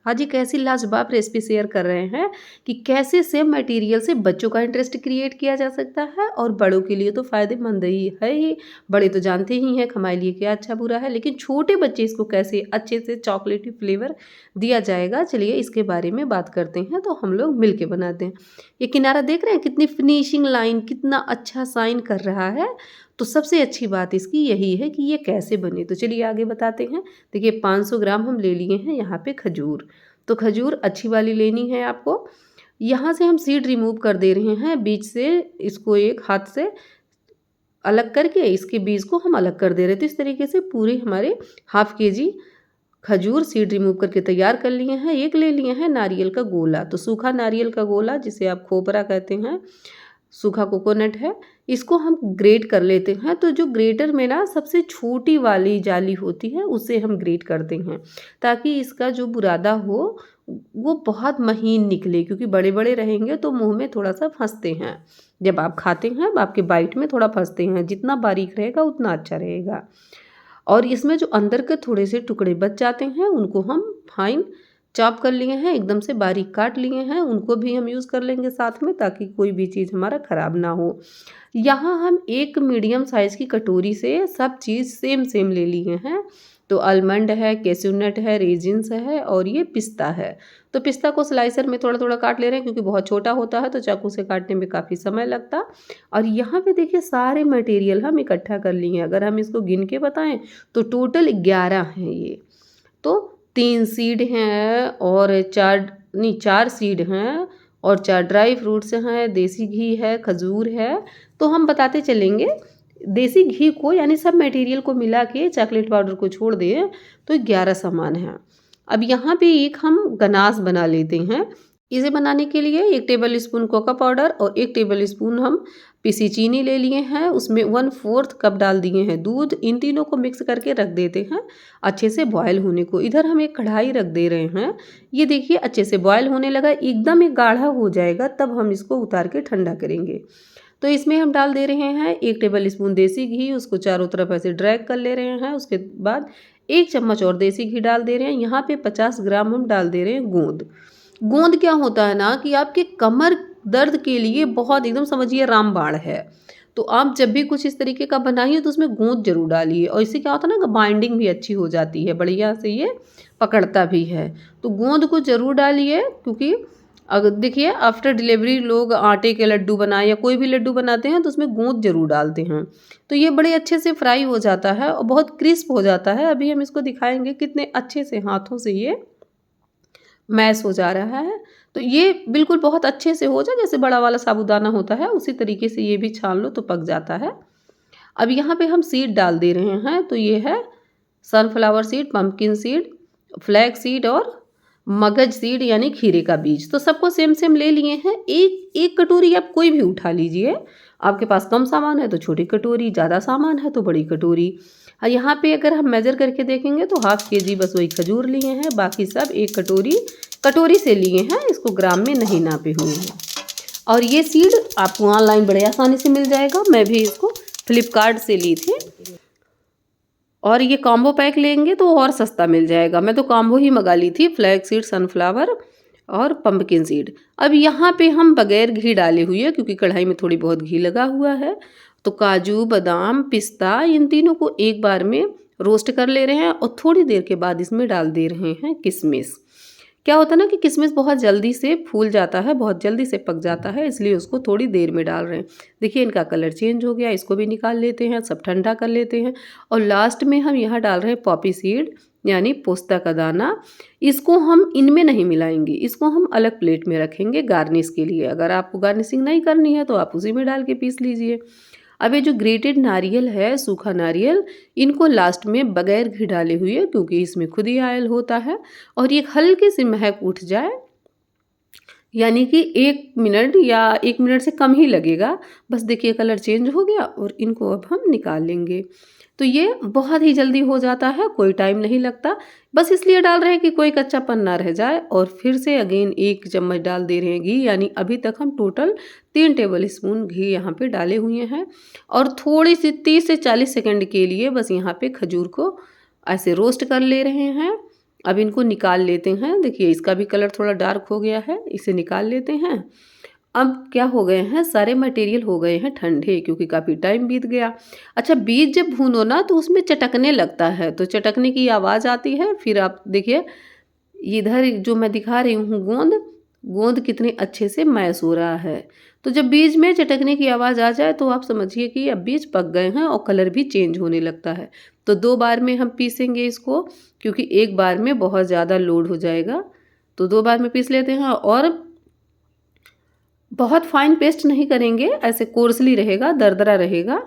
आज एक ऐसी लाजवाब रेसिपी शेयर कर रहे हैं कि कैसे सेम मटेरियल से बच्चों का इंटरेस्ट क्रिएट किया जा सकता है और बड़ों के लिए तो फ़ायदेमंद ही है ही। बड़े तो जानते ही हैं हमारे लिए क्या अच्छा बुरा है, लेकिन छोटे बच्चे इसको कैसे अच्छे से चॉकलेटी फ्लेवर दिया जाएगा, चलिए इसके बारे में बात करते हैं। तो हम लोग मिल के बनाते हैं। ये किनारा देख रहे हैं कितनी फिनिशिंग लाइन, कितना अच्छा साइन कर रहा है। तो सबसे अच्छी बात इसकी यही है कि ये कैसे बने। तो चलिए आगे बताते हैं। देखिए 500 ग्राम हम ले लिए हैं यहाँ पे खजूर। तो खजूर अच्छी वाली लेनी है आपको। यहाँ से हम सीड रिमूव कर दे रहे हैं बीज से, इसको एक हाथ से अलग करके इसके बीज को हम अलग कर दे रहे थे। इस तरीके से पूरे हमारे हाफ केजी खजूर सीड रिमूव करके तैयार कर लिए हैं। एक ले लिए हैं नारियल का गोला, तो सूखा नारियल का गोला जिसे आप खोपरा कहते हैं, सूखा कोकोनट है, इसको हम ग्रेट कर लेते हैं। तो जो ग्रेटर में ना सबसे छोटी वाली जाली होती है उसे हम ग्रेट करते हैं, ताकि इसका जो बुरादा हो वो बहुत महीन निकले, क्योंकि बड़े बड़े रहेंगे तो मुंह में थोड़ा सा फंसते हैं। जब आप खाते हैं आपके बाइट में थोड़ा फंसते हैं, जितना बारीक रहेगा उतना अच्छा रहेगा। और इसमें जो अंदर के थोड़े से टुकड़े बच जाते हैं उनको हम फाइन चॉप कर लिए हैं, एकदम से बारीक काट लिए हैं, उनको भी हम यूज़ कर लेंगे साथ में, ताकि कोई भी चीज़ हमारा ख़राब ना हो। यहाँ हम एक मीडियम साइज़ की कटोरी से सब चीज़ सेम सेम ले लिए हैं। तो आलमंड है, कैश्यूनट है, रेजिन्स है और ये पिस्ता है। तो पिस्ता को स्लाइसर में थोड़ा थोड़ा काट ले रहे हैं, क्योंकि बहुत छोटा होता है तो चाकू से काटने में काफ़ी समय लगता। और यहाँ पे देखिए सारे मटेरियल हम इकट्ठा कर लिए हैं। अगर हम इसको गिन के बताएं तो टोटल 11 हैं ये। तो 3 सीड हैं और 4 सीड हैं और 4 ड्राई फ्रूट्स हैं, देसी घी है, खजूर है। तो हम बताते चलेंगे। देसी घी को यानी सब मटेरियल को मिला के चॉकलेट पाउडर को छोड़ दें तो 11 सामान हैं। अब यहाँ पे एक हम गनाश बना लेते हैं। इसे बनाने के लिए 1 टेबल स्पून कोका पाउडर और 1 टेबल स्पून हम पिसी चीनी ले लिए हैं। उसमें 1/4 कप डाल दिए हैं दूध। इन तीनों को मिक्स करके रख देते हैं अच्छे से बॉयल होने को। इधर हम एक कढ़ाई रख दे रहे हैं। ये देखिए अच्छे से बॉयल होने लगा, एकदम एक गाढ़ा हो जाएगा तब हम इसको उतार के ठंडा करेंगे। तो इसमें हम डाल दे रहे हैं 1 टेबल स्पून देसी घी, उसको चारों तरफ ऐसे ड्रैग कर ले रहे हैं। उसके बाद 1 चम्मच और देसी घी डाल दे रहे हैं। यहाँ पे 50 ग्राम हम डाल दे रहे हैं गोंद। गोंद क्या होता है ना कि आपके कमर दर्द के लिए बहुत एकदम समझिए रामबाण है। तो आप जब भी कुछ इस तरीके का बनाइए तो उसमें गोंद जरूर डालिए, और इससे क्या होता है ना कि बाइंडिंग भी अच्छी हो जाती है, बढ़िया से ये पकड़ता भी है। तो गोंद को जरूर डालिए, क्योंकि अगर देखिए आफ्टर डिलीवरी लोग आटे के लड्डू बनाए या कोई भी लड्डू बनाते हैं तो उसमें गोंद जरूर डालते हैं। तो ये बड़े अच्छे से फ्राई हो जाता है और बहुत क्रिस्प हो जाता है। अभी हम इसको दिखाएंगे कितने अच्छे से हाथों से ये मैश हो जा रहा है। तो ये बिल्कुल बहुत अच्छे से हो जाए, जैसे बड़ा वाला साबूदाना होता है उसी तरीके से ये भी छान लो तो पक जाता है। अब यहाँ पे हम सीड डाल दे रहे हैं। तो ये है sunflower seed, pumpkin seed, flax seed और मगज सीड यानी खीरे का बीज। तो सबको सेम सेम ले लिए हैं। एक एक कटोरी आप कोई भी उठा लीजिए। आपके पास कम सामान है तो छोटी कटोरी, ज़्यादा सामान है तो बड़ी कटोरी। और यहाँ पे अगर हम मेजर करके देखेंगे तो हाफ केजी बस वही खजूर लिए हैं, बाकी सब एक कटोरी से लिए हैं, इसको ग्राम में नहीं नापे हुए हैं। और ये सीड आपको ऑनलाइन बड़े आसानी से मिल जाएगा। मैं भी इसको फ्लिपकार्ट से ली थी, और ये कॉम्बो पैक लेंगे तो और सस्ता मिल जाएगा। मैं तो कॉम्बो ही मंगा ली थी, फ्लैक्स सीड, सनफ्लावर और पंपकिन सीड। अब यहाँ पे हम बगैर घी डाले हुए, क्योंकि कढ़ाई में थोड़ी बहुत घी लगा हुआ है, तो काजू, बादाम, पिस्ता, इन तीनों को एक बार में रोस्ट कर ले रहे हैं और थोड़ी देर के बाद इसमें डाल दे रहे हैं किशमिश। क्या होता है ना कि किशमिश बहुत जल्दी से फूल जाता है, बहुत जल्दी से पक जाता है, इसलिए उसको थोड़ी देर में डाल रहे हैं। देखिए इनका कलर चेंज हो गया, इसको भी निकाल लेते हैं, सब ठंडा कर लेते हैं। और लास्ट में हम यहाँ डाल रहे हैं पॉपी सीड यानी पोस्ता का दाना। इसको हम इनमें नहीं मिलाएंगे, इसको हम अलग प्लेट में रखेंगे गार्निश के लिए। अगर आपको गार्निशिंग नहीं करनी है तो आप उसी में डाल के पीस लीजिए। अब ये जो ग्रेटेड नारियल है, सूखा नारियल, इनको लास्ट में बगैर घी डाले हुए, क्योंकि इसमें खुद ही ऑयल होता है, और ये हल्की सी महक उठ जाए, यानी कि 1 मिनट या 1 मिनट से कम ही लगेगा। बस देखिए कलर चेंज हो गया और इनको अब हम निकाल लेंगे। तो ये बहुत ही जल्दी हो जाता है, कोई टाइम नहीं लगता। बस इसलिए डाल रहे हैं कि कोई कच्चापन ना रह जाए। और फिर से अगेन 1 चम्मच डाल दे रहे हैं घी, यानी अभी तक हम टोटल 3 टेबल स्पून घी यहाँ पे डाले हुए हैं। और थोड़ी सी 30 से 40 सेकंड के लिए बस यहाँ पे खजूर को ऐसे रोस्ट कर ले रहे हैं। अब इनको निकाल लेते हैं। देखिए इसका भी कलर थोड़ा डार्क हो गया है, इसे निकाल लेते हैं। अब क्या हो गए हैं, सारे मटेरियल हो गए हैं ठंडे क्योंकि काफ़ी टाइम बीत गया। अच्छा, बीज जब भूनो ना तो उसमें चटकने लगता है, तो चटकने की आवाज़ आती है। फिर आप देखिए इधर जो मैं दिखा रही हूँ गोंद, गोंद कितने अच्छे से मैश हो रहा है। तो जब बीज में चटकने की आवाज़ आ जाए तो आप समझिए कि अब बीज पक गए हैं और कलर भी चेंज होने लगता है। तो 2 बार में हम पीसेंगे इसको, क्योंकि एक बार में बहुत ज़्यादा लोड हो जाएगा। तो 2 बार में पीस लेते हैं और बहुत फाइन पेस्ट नहीं करेंगे, ऐसे कोर्सली रहेगा, दरदरा रहेगा।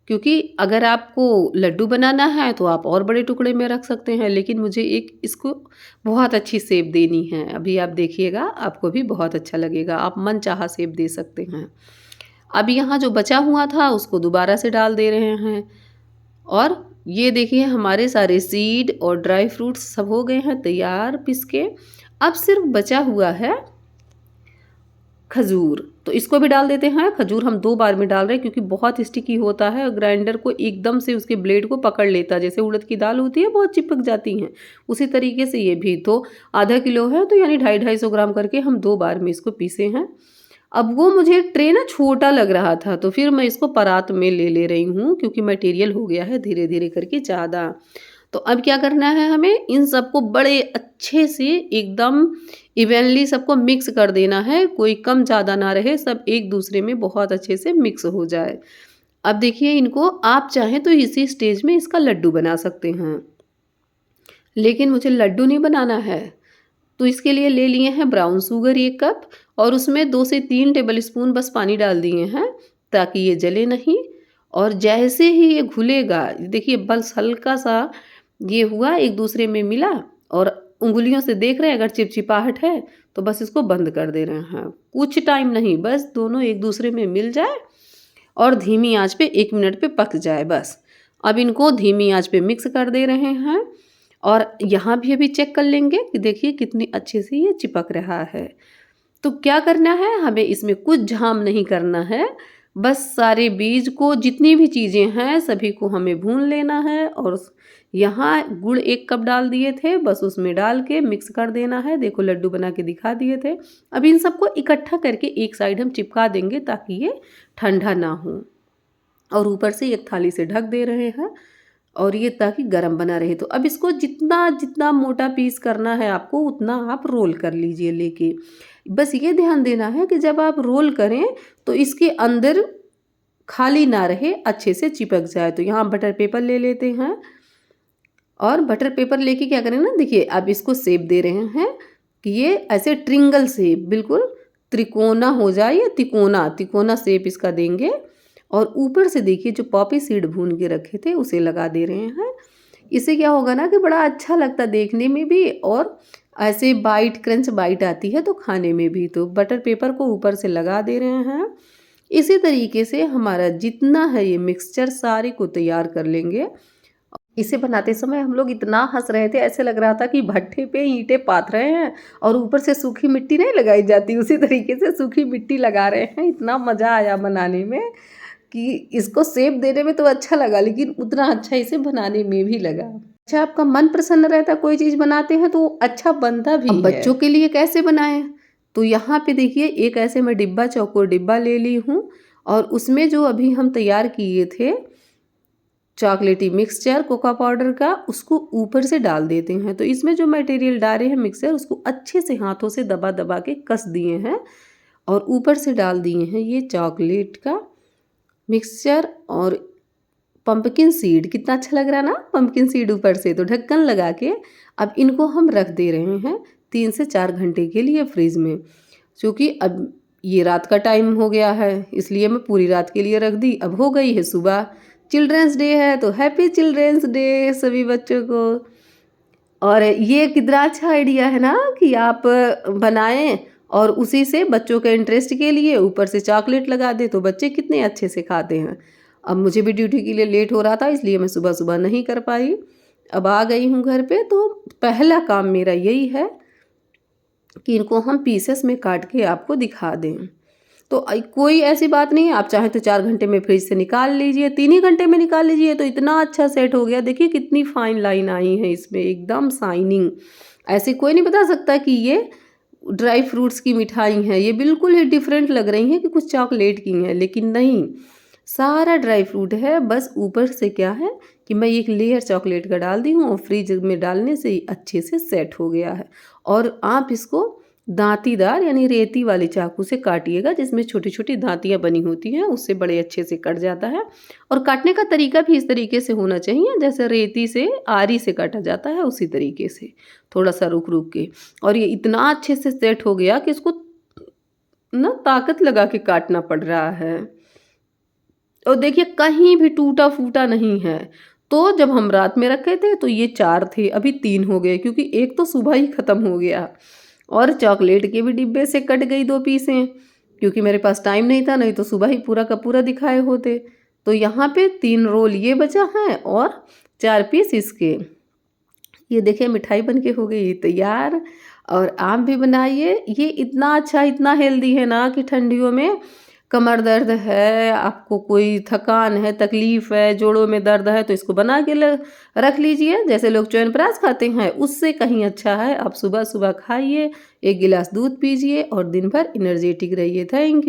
क्योंकि अगर आपको लड्डू बनाना है तो आप और बड़े टुकड़े में रख सकते हैं, लेकिन मुझे एक इसको बहुत अच्छी शेप देनी है। अभी आप देखिएगा, आपको भी बहुत अच्छा लगेगा, आप मनचाहा शेप दे सकते हैं। अब यहाँ जो बचा हुआ था उसको दोबारा से डाल दे रहे हैं और ये देखिए हमारे सारे सीड और ड्राई फ्रूट्स सब हो गए हैं तैयार पीस के। अब सिर्फ बचा हुआ है खजूर, तो इसको भी डाल देते हैं। खजूर हम 2 बार में डाल रहे हैं क्योंकि बहुत स्टिकी होता है और ग्राइंडर को एकदम से उसके ब्लेड को पकड़ लेता है। जैसे उड़द की दाल होती है बहुत चिपक जाती हैं, उसी तरीके से ये भी। तो आधा किलो है तो यानी 250-250 ग्राम करके हम 2 बार में इसको पीसे हैं। अब वो मुझे ट्रे ना छोटा लग रहा था तो फिर मैं इसको परात में ले रही हूँ क्योंकि मटेरियल हो गया है धीरे धीरे करके ज़्यादा। तो अब क्या करना है, हमें इन सबको बड़े अच्छे से एकदम इवनली सबको मिक्स कर देना है, कोई कम ज़्यादा ना रहे, सब एक दूसरे में बहुत अच्छे से मिक्स हो जाए। अब देखिए इनको आप चाहें तो इसी स्टेज में इसका लड्डू बना सकते हैं, लेकिन मुझे लड्डू नहीं बनाना है। तो इसके लिए ले लिए हैं ब्राउन शुगर 1 कप और उसमें 2 से 3 टेबल स्पून बस पानी डाल दिए हैं ताकि ये जले नहीं। और जैसे ही ये घुलेगा, देखिए बस हल्का सा ये हुआ, एक दूसरे में मिला और उंगलियों से देख रहे हैं अगर चिपचिपाहट है तो बस इसको बंद कर दे रहे हैं। कुछ टाइम नहीं, बस दोनों एक दूसरे में मिल जाए और धीमी आंच पे 1 मिनट पे पक जाए बस। अब इनको धीमी आंच पे मिक्स कर दे रहे हैं और यहाँ भी अभी चेक कर लेंगे कि देखिए कितनी अच्छे से ये चिपक रहा है। तो क्या करना है, हमें इसमें कुछ झाम नहीं करना है, बस सारे बीज को जितनी भी चीज़ें हैं सभी को हमें भून लेना है। और यहाँ गुड़ 1 कप डाल दिए थे, बस उसमें डाल के मिक्स कर देना है। देखो लड्डू बना के दिखा दिए थे। अब इन सबको इकट्ठा करके एक साइड हम चिपका देंगे ताकि ये ठंडा ना हो, और ऊपर से एक थाली से ढक दे रहे हैं और ये ताकि गरम बना रहे। तो अब इसको जितना जितना मोटा पीस करना है आपको उतना आप रोल कर लीजिए लेके। बस ये ध्यान देना है कि जब आप रोल करें तो इसके अंदर खाली ना रहे, अच्छे से चिपक जाए। तो यहाँ बटर पेपर ले लेते हैं और बटर पेपर लेके क्या करें ना, देखिए अब इसको शेप दे रहे हैं कि ये ऐसे ट्रिंगल शेप, बिल्कुल त्रिकोना हो जाए या तिकोना तिकोना शेप इसका देंगे। और ऊपर से देखिए जो पॉपी सीड भून के रखे थे उसे लगा दे रहे हैं। इससे क्या होगा ना कि बड़ा अच्छा लगता देखने में भी और ऐसे बाइट क्रंच बाइट आती है तो खाने में भी। तो बटर पेपर को ऊपर से लगा दे रहे हैं। इसी तरीके से हमारा जितना है ये मिक्सचर सारे को तैयार कर लेंगे। इसे बनाते समय हम लोग इतना हंस रहे थे, ऐसे लग रहा था कि भट्ठे पे ईंटें पाथ रहे हैं और ऊपर से सूखी मिट्टी नहीं लगाई जाती उसी तरीके से सूखी मिट्टी लगा रहे हैं। इतना मज़ा आया बनाने में कि इसको शेप देने में तो अच्छा लगा, लेकिन उतना अच्छा इसे बनाने में भी लगा। अच्छा, आपका मन प्रसन्न रहता, कोई चीज़ बनाते हैं तो अच्छा बनता भी है। बच्चों के लिए कैसे बनाएं, तो यहाँ पे देखिए एक ऐसे मैं डिब्बा चौकोर डिब्बा ले ली हूँ और उसमें जो अभी हम तैयार किए थे चॉकलेटी मिक्सचर कोका पाउडर का, उसको ऊपर से डाल देते हैं। तो इसमें जो मटेरियल डाले हैं मिक्सचर उसको अच्छे से हाथों से दबा दबा के कस दिए हैं और ऊपर से डाल दिए हैं ये चॉकलेट का मिक्सचर और पंपकिन सीड। कितना अच्छा लग रहा है ना पंपकिन सीड ऊपर से। तो ढक्कन लगा के अब इनको हम रख दे रहे हैं 3 से 4 घंटे के लिए फ्रिज में, क्योंकि अब ये रात का टाइम हो गया है इसलिए मैं पूरी रात के लिए रख दी। अब हो गई है सुबह, चिल्ड्रंस डे है तो हैप्पी चिल्ड्रंस डे सभी बच्चों को। और ये कितना अच्छा आइडिया है ना कि आप बनाएं और उसी से बच्चों के इंटरेस्ट के लिए ऊपर से चॉकलेट लगा दे तो बच्चे कितने अच्छे से खाते हैं। अब मुझे भी ड्यूटी के लिए लेट हो रहा था इसलिए मैं सुबह सुबह नहीं कर पाई। अब आ गई हूँ घर पे तो पहला काम मेरा यही है कि इनको हम पीसेस में काट के आपको दिखा दें। तो कोई ऐसी बात नहीं है, आप चाहें तो 4 घंटे में फ्रिज से निकाल लीजिए, 3 ही घंटे में निकाल लीजिए तो इतना अच्छा सेट हो गया। देखिए कितनी फाइन लाइन आई है इसमें, एकदम शाइनिंग। ऐसे कोई नहीं बता सकता कि ये ड्राई फ्रूट्स की मिठाई है, ये बिल्कुल ही डिफरेंट लग रही हैं कि कुछ चॉकलेट की हैं, लेकिन नहीं, सारा ड्राई फ्रूट है। बस ऊपर से क्या है कि मैं एक लेयर चॉकलेट का डाल दी हूँ और फ्रिज में डालने से ही अच्छे से सेट हो गया है। और आप इसको दांतीदार यानी रेती वाले चाकू से काटिएगा, जिसमें छोटी छोटी दांतियाँ बनी होती हैं, उससे बड़े अच्छे से कट जाता है। और काटने का तरीका भी इस तरीके से होना चाहिए जैसे रेती से आरी से काटा जाता है, उसी तरीके से थोड़ा सा रुक रुक के। और ये इतना अच्छे से सेट हो गया कि इसको ना ताकत लगा के काटना पड़ रहा है। और देखिए कहीं भी टूटा फूटा नहीं है। तो जब हम रात में रखे थे तो ये 4 थे, अभी 3 हो गए क्योंकि एक तो सुबह ही ख़त्म हो गया। और चॉकलेट के भी डिब्बे से कट गई 2 पीसें, क्योंकि मेरे पास टाइम नहीं था, नहीं तो सुबह ही पूरा का पूरा दिखाए होते। तो यहाँ पे 3 रोल ये बचा है और 4 पीस इसके। ये देखिए मिठाई बन के हो गई तैयार। और आप भी बनाइए, ये इतना अच्छा इतना हेल्दी है ना कि ठंडियों में कमर दर्द है, आपको कोई थकान है, तकलीफ़ है, जोड़ों में दर्द है, तो इसको बना के रख लीजिए। जैसे लोग च्यवनप्राश खाते हैं उससे कहीं अच्छा है। आप सुबह सुबह खाइए, 1 गिलास दूध पीजिए और दिन भर एनर्जेटिक रहिए। Thank you.